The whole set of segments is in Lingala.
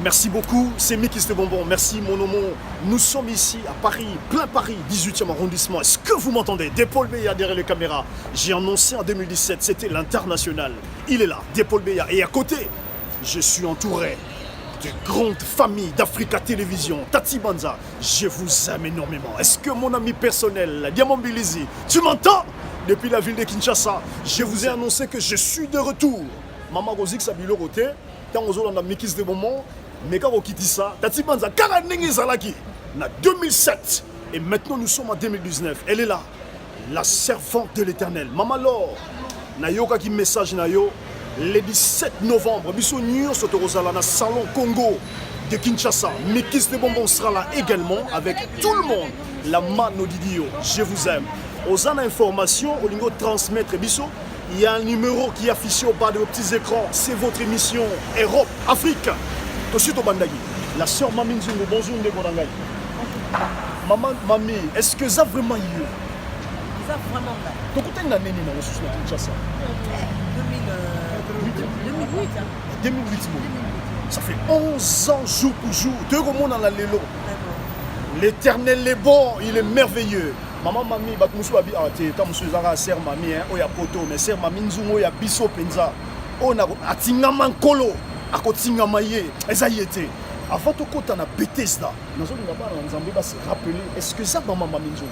Merci beaucoup, c'est Mikis de Bonbon. Merci mon nom. Nous sommes ici à Paris, plein Paris, 18e arrondissement. Est-ce que vous m'entendez? Paul Biya derrière les caméras. J'ai annoncé en 2017, c'était l'international. Il est là, Paul Biya. Et à côté, je suis entouré de grandes familles d'Africa Télévision. Tati Banza, je vous aime énormément. Est-ce que mon ami personnel, Diamant Bilizi, tu m'entends? Depuis la ville de Kinshasa, je vous ai annoncé que je suis de retour. Maman Rozik Sabilo Roté, tant aux autres, on a Mikis de Bonbon. Mais quand on quitte ça, Tati Banza, en 2007. Et maintenant, nous sommes en 2019. Elle est là, la servante de l'Éternel. Maman Laure, Nayoka qui message Nayo, le 17 novembre, Bissou New Sotorosala, dans Salon Congo de Kinshasa. Mikis de Bonbon sera là également avec tout le monde. La Mano Didio, je vous aime. Aux informations, au niveau de transmettre Bissou, il y a un numéro qui est affiché au bas de vos petits écrans. C'est votre émission Europe, Afrique. Toshito Bandagi, la sœur Mami Nzungo, bonjour Ndebonangai. Maman, Mami, est-ce que ça a vraiment eu lieu? Ça a vraiment là. Donc, tu as une année dans le Kinshasa 2008. Ça fait 11 ans jour pour jour. Deux romans dans la lélo. L'Éternel est bon, il est merveilleux. Maman, Mami, tu as sœur Mami, il y a poto, mais sœur Mami Nzungo, il y a biso penza. On a Atingaman Kolo. À côté de avant de côté na Bethesda, nous allons se rappeler, est-ce que ça maman Maminzo?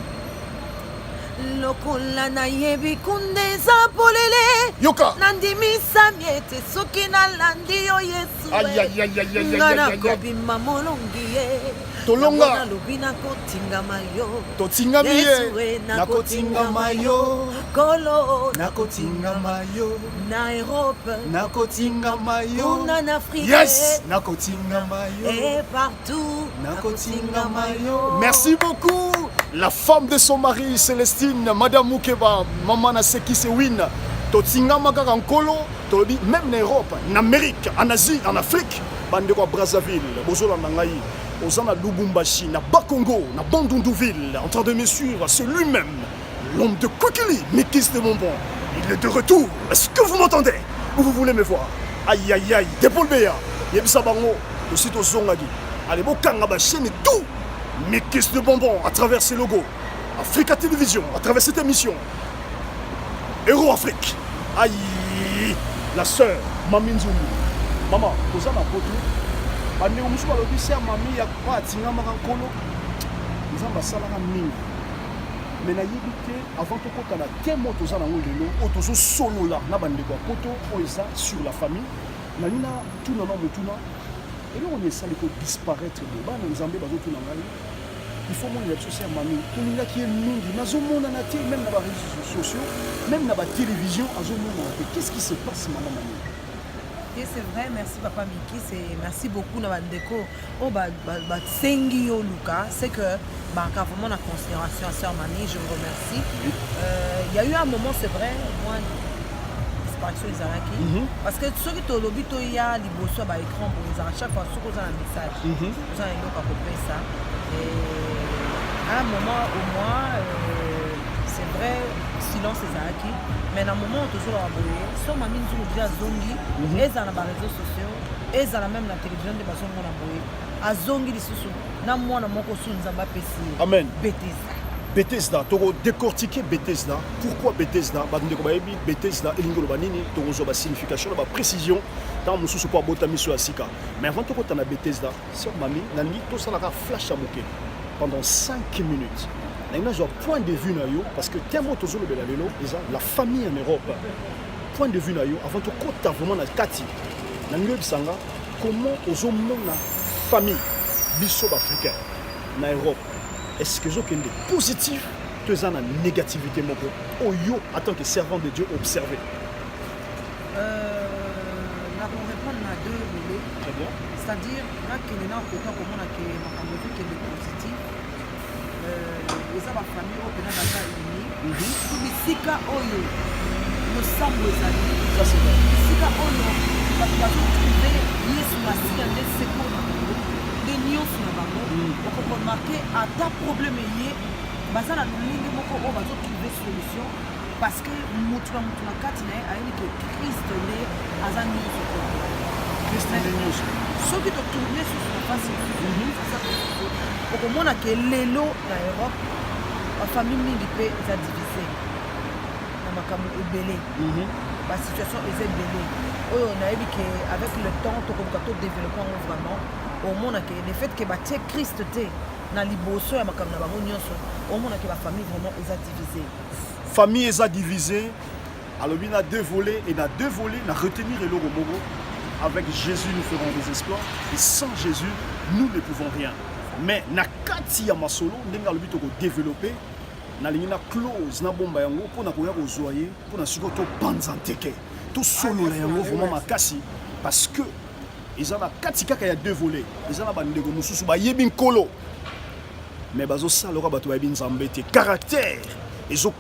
Lokola na yebi kundeza polele Yoka nandimi samiete sokina landi yo Yesu ngana kobi mamolongiye tolonga lubina kotinga mayo totinga miye na kotinga mayo kolo na kotinga mayo na Europe na kotinga mayo en Afrique yes na kotinga mayo et partout na kotinga mayo. Merci beaucoup la femme de son mari Célestine, Madame Moukeba, Maman Naseki Sewin, Totinga Magara en Kolo, même en Europe, en Amérique, en Asie, en Afrique, Bandeko Brazzaville, Bozola Nangaï, Ozana Lubumbashi, na Bakongo, na Bandundouville, en train de me suivre, c'est lui-même, l'homme de Kokili, Mikis de Bonbon. Il est de retour. Est-ce que vous m'entendez? Ou vous voulez me voir? Aïe aïe aïe, Paul Biya, Yebisa Bango, aussi au Zongagi. Allez, Bokanga ba chaîne et tout. Mikis de Bonbon à travers ses logos. Africa Télévision à travers cette émission. Euro Afrique. Aïe, la sœur Mami Nzungu. Maman, vous avez un poteau. Bande omusu balobi sœur Mami ya kwa tinga makakolo. Nzamba sala ka mingi. Mais nayebi te avant to kota na temo toza na ngolelo o tozo solo là na bande kwa poto o eza sur la famille. Na nina tuna na mutuna. Et là, on est salé pour disparaître de bas, nous avons besoin de il faut que nous soyons Mami. Tout le monde qui est mingi, même dans les réseaux sociaux, même dans la télévision, qu'est-ce qui se passe, Maman Mami? C'est vrai, merci Papa Mikis et merci beaucoup Nabandeko. Oh Sengi Luka, c'est que vraiment la considération à Sœur Mami, je vous remercie. Il y a eu un moment, c'est vrai, moi. Parce que ceux qui ont lobby, il y a des bosses à l'écran pour les à chaque fois, ceux qui ont un message, vous avez donc à peu près ça. Et à un moment au moins, c'est vrai, silence c'est Zaki, mais à un moment, toujours à boyer, soit ma mine sur le dia Zongi, et dans les réseaux sociaux, et dans même la télévision de façon qu'on a boyé, à Zongi, les sous, n'a moi, n'a mon costume, n'a pas pété. Amen. Bêtise. Bethesda, tu as décortiqué Bethesda. Pourquoi Bethesda? Bethesda, il y a une signification, une précision. Dans le sous pour botami sur Asika. Mais avant de tu as Bethesda, c'est Mami, Nani, tout ça a flash à moquer pendant 5 minutes. Il y a un point de vue parce que tellement tu as la famille en Europe. Point de vue avant de tu as vraiment la Kati. Comment tu as une famille biso africaine en Europe? Est-ce que j'ai des positifs que ça a une négativité au yo en tant que servant de Dieu observé? Là, pour répondre à deux volets, très bien. C'est-à-dire, là, qu'il y a un côté comme on a qui est positif, les ma famille au Bénin d'Ata unis, tout les sika oyo, nous sommes les amis. Ça c'est vrai. Sika oyo, parce que nous trouvons Yesu Massi en des secours. Des nions sur la banque, on peut remarquer à ta problème lié, basé dans le ligne de on va trouver solution parce que Moutoua Katine a une Christ né à un nions. Christ né. Ceux qui te tournent fasi okomonaka lelo na Europe bafamille mingi mpe eza divise na makambo ebele basituation eza ebele oyo nayebi ke avec le temps tokomoka todéveloppe yango vraiment omonaka le fait ke batie Christ te na liboso ya makambo na bango nyonso omonaka bafamille vraiment eza divisé famille eza divisée alors il y a deux volets et dans deux volets na retenir le logo mogo avec Jésus nous ferons des exploits et sans Jésus nous ne pouvons rien mais na kati ya masolo ndenge alobi toko développer na lingi na close na bomba yango pona koya kozoyer pona siko to panzanteke to solo la yango vraiment makasi parce que ils ont la kati kaka ya deux volets ils ont la bandeko mususu ba yebi nkolo mais bazo saloka bato ba yebi nzambe te caractère ils ont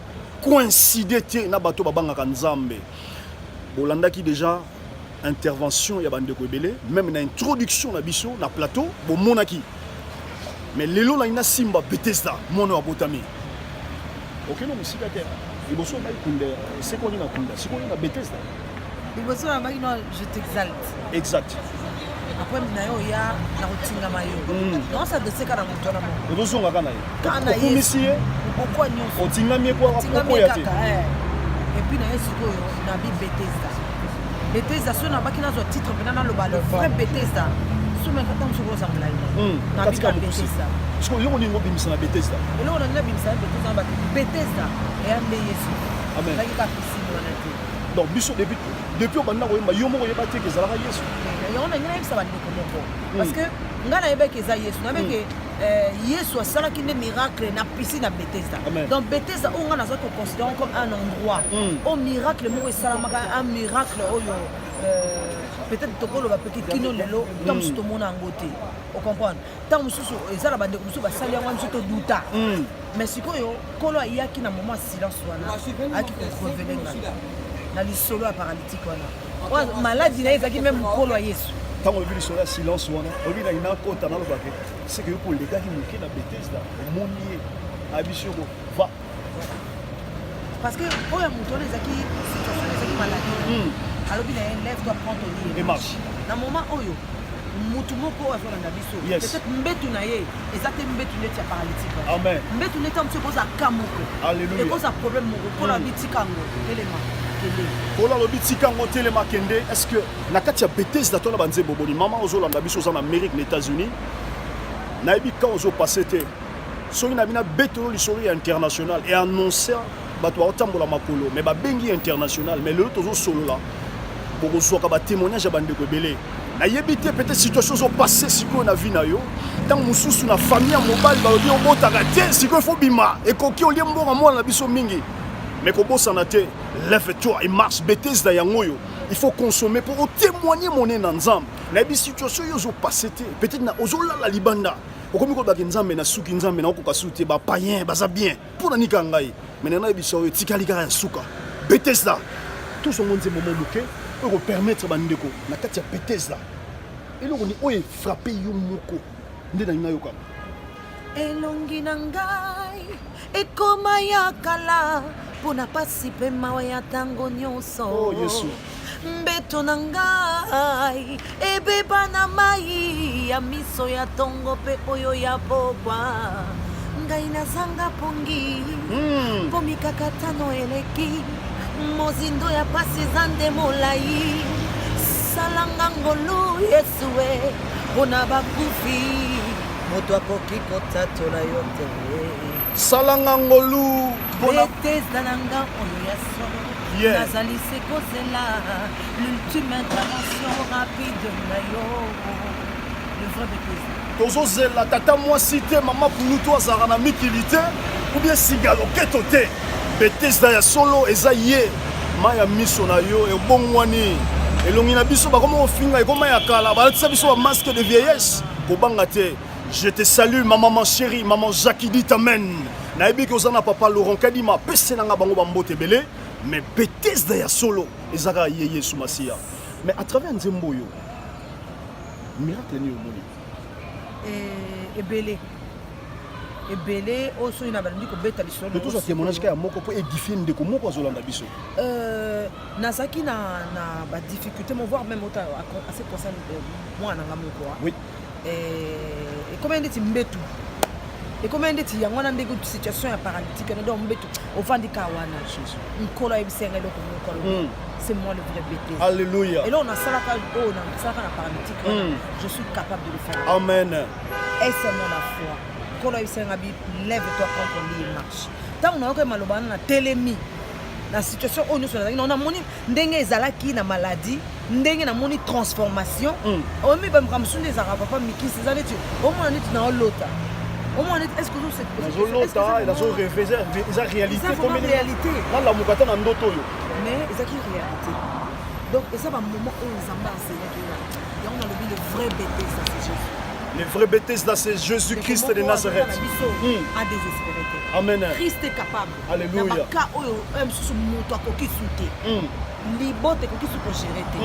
coïncidé te na bato babangaka nzambe bolandaki déjà intervention ya bandeko ebele même na introduction na biso na plateau bo monaki mais lelo na ina simba Bethesda mono abotami ok non musika te liboso na ikunde sekoni na kunda sekoni na Bethesda liboso na baki non je t'exalte exact après na yo ya na kotinga mayo non ça de seka na moto na mo odozonga kana ye kana ye komisiye okwa nyonso otingami kwa otingami ya te et puis na yesu ko na bi Bethesda so na baki na zo titre pena na loba le vrai Bethesda soume kata msoko za mulai na bi Bethesda parce que yo ningo bimisa na Bethesda elo na ngina bimisa na Bethesda ba Bethesda et ande yesu amen la ki ka pisine wana te donc biso depuis obanda koyemba yo moko yeba te ke ezalaka yesu yango na ngina yebisa bandeko moko parce que nga na yebaki eza yesu na yebeke yesu asalaki nde miracle na pisine na Bethesda donc Bethesda oyo nga naza koconsidérant comme un endroit oyo miracle moko esalamaka un miracle oyo peut-être tokoloba peke kino lelo ntango mosusu tomona yango te ocomprendre ntango mosusu eza na bandeko mosusu basali yango mosusu toduta mais sikoyo nkolo ayaki na moment ya silence wana ayaki korevele nga na lisolo ya paralytique wana maladi na ye ezalaki meme nkolo ya yesu ntango oyebi lisolo ya silence wana oyebi na ina kota nalobake seke yo kolekaki moke na Bethesda omoni ye ayebiso yoko va parce que oyo moto wana ezalaki situation ezalaki maladi alobi na ye lève toi prends ton lit et marche na moment oyo mutu moko azolanda biso peut-être mbetu na ye eza te mbetu neti ya paralytique mbetu neti ya mosu ekoza ka moko ekoza problème moko mpona abi tika yango telema kende mpona alobi tika yango telema kende est ce que na kati ya Bethesda tona banzembo boni mama ozolanda biso oza na Amérique na États-Unis nayebi ka ozopase te soki na bina betolo lisolo ya international et annoncer bato baotambola makolo mais babengi international mais lelo tozosolola bokozwaka batémoignage ya bandeko ebele nayebi te peut-être situation ozopase sikoyo na vie na yo ntango mosusu na famille ya mobali balobi obotaka te sikoyo efo bima ekoki olie mbongo mwana na biso mingi mais kobosana te lève-toi et marche Bethesda yango oyo il faut consommer pour otémoigner monene na nzambe nayebi situation oyo ozopase te peut-être na ozolala libanda okomi kolobaki nzambe na suki nzambe na okoka su te bapayen baza bien mpona nika ngai mais nayebiso oyo tikali kaka ya suka Bethesda tous ongo nzembo mo moke oyo kopermettre bandeko na kati ya Bethesda eloko ni oyo frappe yo moko nde na ngai yokanga elongi na ngai ekoma ya kala mpona pasi mpe mawa ya ntango nyonso yesu mbeto na ngai ebeba na mai ya miso ya ntongo mpe oyo ya pokwa ngai nazanga pongi mpo mikakatano eleki mozindo ya pasi eza nde molai salanga ngolu yesu e mpona bakufi moto akoki kotatola yo te salanga ngolu Bethesda na nga oyo ya solo nazali se kozela l'ultime intervention rapide na yo le vrai Bethesda tozozela tata mwasi te mama pulutu azalaka na mikili te ou bien sigaloketo te Bethesda ya solo eza ye ma ya miso na yo ebongwani elongi na biso bakoma kofinga ekoma ya kala balatisa biso bamasque de vieillesse kobanga te je te salue maman ma chérie maman Jackie dit amen nayebi ke oza na papa Laurent Kadima apese nanga bango bambote ebele mais Bethesda ya solo ezaka ye yesu masiya mais à travers nzembo oyo miracle ni omoni ebele oyo soki na balingi kobeta lisolo mais tozwa témoignage kaka moko mpo édifie ndeko moko azolanda biso nazalaki na badifficulté mo voir même ota assez concerne mwana nanga moko et combien de timbetu et combien de ti yango na ndeko situation ya paralytique na donc mbetu ofandi ka wana nkolo ebisenge loko nkolo c'est moi le vrai bêtise. Alléluia. Et là on a ça là on a ça na paralytique je suis capable de le faire. Amen. Et c'est mon la foi. Nkolo ebisenge bi lève-toi contre lui et marche. Tant on a que malobana na telemi la situation où nous sommes on a moni ndenge ezalaki na maladie ndenge na moni transformation o mi ba mkamsunde za papa miki c'est ça tu au moins on est dans l'autre au moins est-ce que c'est dans l'autre et dans son référence ils ont réalité comme une réalité dans la mukata na ndoto yo mais ils ont une réalité donc et ça va moment où on s'en va c'est là on a le vrai bêtise ça c'est Jésus. Les vrais bêtises là c'est Jésus-Christ de Nazareth. À désespérer. Amen. Christ est capable. Alléluia. Ka oyo sous moto akoki souté. Libote koki sous gérer té.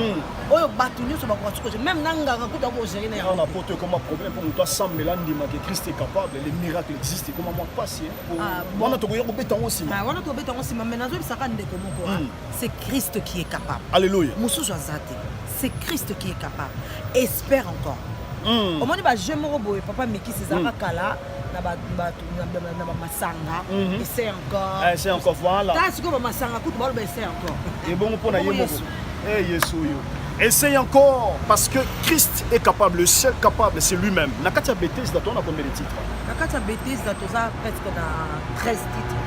Oyo batuni so ba ko sous même nanga ko ta ko gérer na. On apporte comme problème pour toi sans mélanie que Christ est capable, les miracles existent comment moi passer. On a to ko beta aussi. Ah, on a to beta aussi mais nazo bisaka ndeko moko. C'est Christ qui est capable. Alléluia. Mususu azate. C'est Christ qui est capable. Espère encore. Au moins ba je moko boy papa Miki César kala na ba masanga essaie encore. C'est encore voilà. Ta siko ba masanga kutu ba essaie encore. Et bon pour na yemoko. Eh Yesu yo. Essaye encore parce que Christ est capable, le seul capable c'est lui-même. Na katia bêtise dans ton a combien de titres? Na katia bêtise dans tout ça presque dans 13 titres.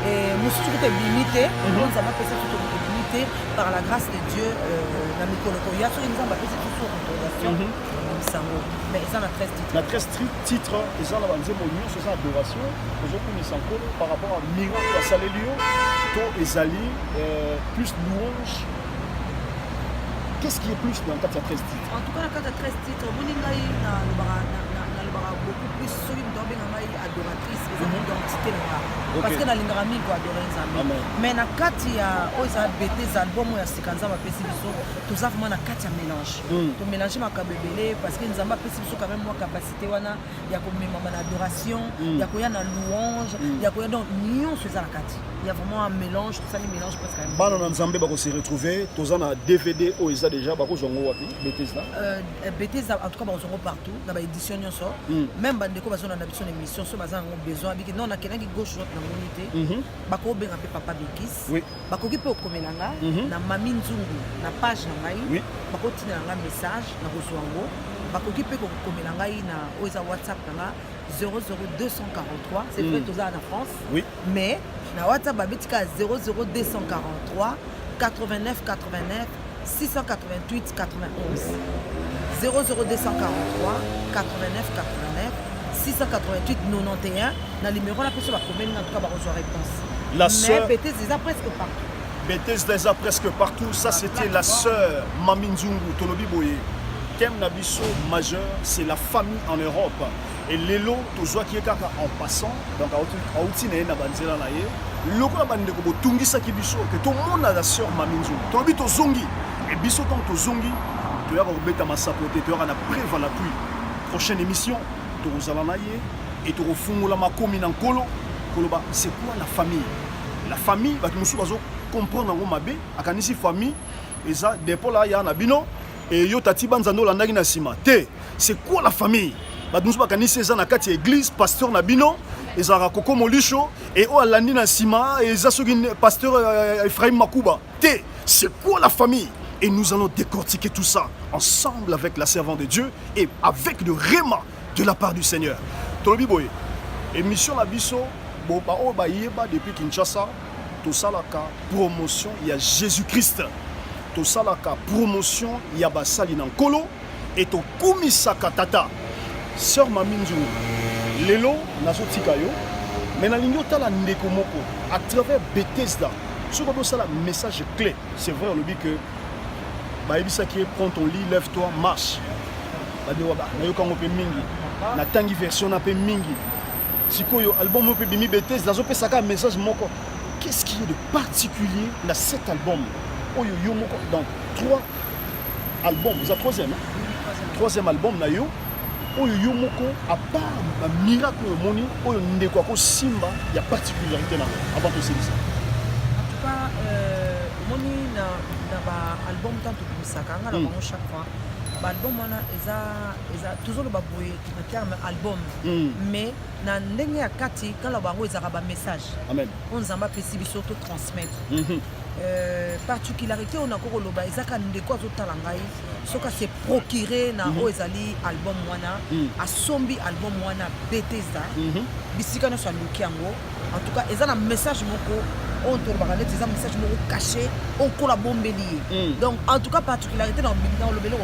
Et nous sommes limité, nous avons passé tout limité par la grâce de Dieu dans le Coloko. Il y a sur une zamba passé tout sur autorisation. Mais ils ont 13 titres. La 13 titres, ils ont la zémonie, c'est ça adoration. Ils ont connu ça par rapport à miracle à Salélio, to Ezali, plus louange. Qu'est-ce qui est plus dans le 13 titres? En tout cas, dans le 13 titres, on a beaucoup plus sur une adoratrice, une identité là. Parce que dans l'ingramie, il faut adorer les amis. Mais dans Kati, il y a des albums où il y a des canzans, tout ça vraiment dans Kati, il y a mélange. Tu mélanges ma kabebele parce que nous avons quand même moi capacité, il y a comme une adoration, il y a une louange, il y a donc union sur la Kati. Il y a vraiment un mélange, tout ça, il mélange presque quand même. Bah, on a ensemble, on s'est retrouvés, tous on a DVD où ils ont déjà, bah, ils ont Bethesda. Bethesda, en tout cas, ils sont partout, dans l'édition, même quand ils ont une émission, ils ont besoin, non, on a quelqu'un qui gauche dans l'unité, bako benga pe papa Bekis, bako ki pe okomelanga, na mami nzungu, na page na ngai, bako tina nga message, na rozwango, bako ki pe okomelanga na oza WhatsApp na 00243, c'est vrai tous en France, mais na WhatsApp babetika 00243 89 89 688 91 00243 89 89 688 91 dans le numéro la personne va commettre en tout cas va réponse. La sœur mais Bethesda presque partout. Bethesda presque partout, ça c'était la sœur Mami Nzungu Tolobi Boye. Thème Nabiso majeur, c'est la famille en Europe. Et l'élo, tout ce qui est en passant, donc à Outine na banzela na ye, loko na bande ko tungi sa kibiso que tout le monde a la sœur Mami Nzungu. Tolobi to zongi et biso tant to zongi, tu vas rebeta ma sapote, tu vas na préva la pluie. Prochaine émission et tu refongola ma commune en colo. C'est quoi la famille? La famille, tu vas comprendre en mabe, à kanisi famille, et ça, depuis là, il y a un abino, et yo tati banzano la nagina sima. C'est quoi la famille? Tu vas kanisi ça na kati église, pasteur nabino, et ça rakoko molisho, et o alandi na sima, et ça pasteur Ephraim Makuba. C'est quoi la famille? Et nous allons décortiquer tout ça ensemble avec la servante de Dieu et avec le réma de la part du Seigneur. Tolobi Boye, émission la biso, depuis Kinshasa, tout ça la promotion, il y a Jésus-Christ. Tout ça la promotion, il y a Basali Nankolo et to Kumisaka Tata. Sœur Maminzu, Lelo, Nazo Tikayo, mais na lignota la Ndeko Moko, à travers Bethesda, ce qu'on ça le message clé. C'est vrai, on le dit que prends ton lit, lève-toi, marche. Na tangi version na pe mingi. Sikoyo album mo pe bimi Bethesda zo pe saka message moko. Qu'est-ce qui est de particulier dans cet album? Oyo yo moko dans 3 albums, c'est le 3e. Troisième album na yo. Oyo yo moko à part un miracle moni oyo ndeko ko simba, il y a particularité là avant de ça. En tout cas moni na ba album tant que ça quand on chaque fois album wana eza toujours le baboué en terme album mais na ndenge ya kati quand la bango ezaka ba message amen on nzamba pesi biso to transmettre particularité on a ko loba ezaka ndeko azotala ngai soka se procurer na o ezali album wana asombi album wana Bethesda bisika no saluki yango en tout cas ezana message moko on tourne par là des messages moko caché on colla bombeli donc en tout cas particularité dans le belo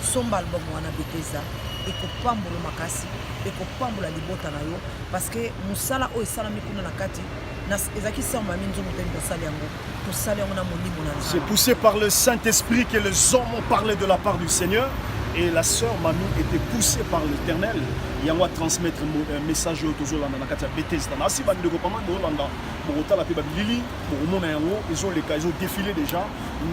somba album wana Bethesda et ko pambola makasi et ko pambola libota na yo parce que musala o esala mikuna na kati na ezaki samba minzo moteni ko sala yango to sala yango na molimo na c'est poussé par le Saint-Esprit que les hommes ont parlé de la part du Seigneur. Et la sœur Manu était poussée par l'Éternel. Il y a à transmettre un message au Tozolanda dans la Bethesda. Si vous avez des copains de Hollanda, pour autant la Lili, pour le moment, ils ont défilé déjà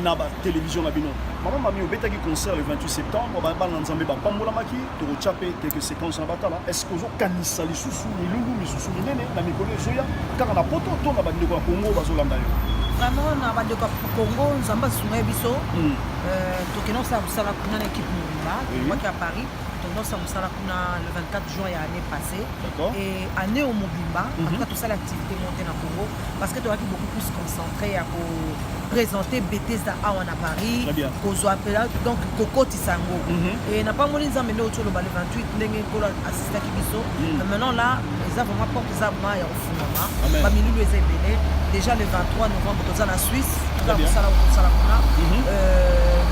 dans la télévision. Maman m'a mis au Betagi concert le 28 septembre. On va l'ensemble de Pambola Maki, de Rochape, quelques séquences en bataille. Est-ce que vous avez Kanisali Soussou, Milulu, Missoussou, Nene, Namikole, Zoya, car on a pas tout le temps de Congo, Bazolanda. Vraiment na bande ko Congo nzamba sunga biso tokeno sa musala kuna na équipe Mumba qui à Paris tokeno sa musala kuna le 24 juin ya année passée et année au Mobimba en tout cas tout ça l'activité montée na Congo parce que tu as beaucoup plus concentré à présenter Bethesda à Paris kozo appela donc Coco Tisango et n'a pas moni nzamba ne otolo le 28 ndenge ko assister ki biso maintenant là les a vraiment porte ça ma ya ofumama ba milieu les ebele déjà le 23 novembre dans la Suisse dans le salon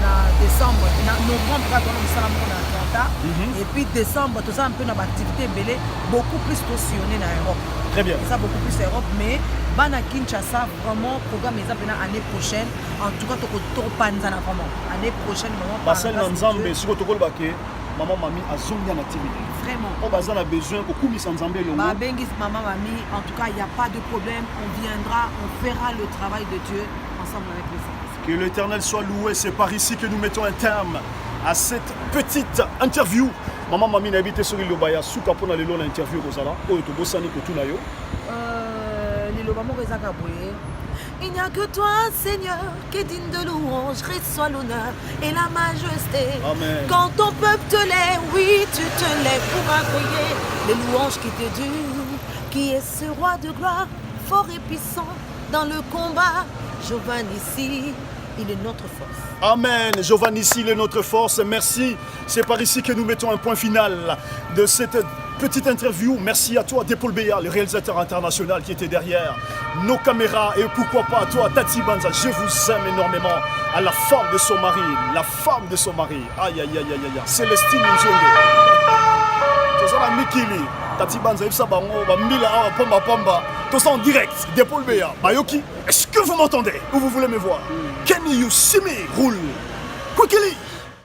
na décembre na novembre dans le salon na Atlanta et puis décembre tout ça un peu dans activité belé beaucoup plus sillonné dans Europe très bien ça beaucoup plus Europe mais bana Kinshasa vraiment programme les appels l'année prochaine en tout cas to panza na vraiment année prochaine vraiment Basel Nzambe siko to kolbake maman mami azonga na activité vraiment on a besoin ko kumisa Nzambe longo ba bengi maman mami en tout cas il y a pas de problème on viendra on fera le travail de Dieu ensemble avec les saints. Que l'Éternel soit loué, c'est par ici que nous mettons un terme à cette petite interview. Maman mami n'habite sur l'île Baya souka pona lelo na interview kozala oyo to bosani ko tuna yo lelo ba moko ezaka boye. Il n'y a que toi, Seigneur, qui est digne de louange, reçois l'honneur et la majesté. Amen. Quand ton peuple te lève, oui, tu te lèves pour accueillir les louanges qui te durent. Qui est ce roi de gloire, fort et puissant dans le combat? Jovan ici, il est notre force. Amen. Jovan ici, il est notre force. Merci. C'est par ici que nous mettons un point final de cette petite interview. Merci à toi, Depol Beya, le réalisateur international qui était derrière nos caméras. Et pourquoi pas à toi, Tati Banza. Je vous aime énormément. À la femme de son mari. La femme de son mari. Aïe, aïe, aïe, aïe, aïe. Célestine Nzongo. Tozala Mikili. Tati Banza, Ibsa Bango, Bambila, Pamba Pamba. Tout ça en direct. Depol Beya. Bayoki, est-ce que vous m'entendez? Ou vous voulez me voir? Can you see me? Roule. Quickly.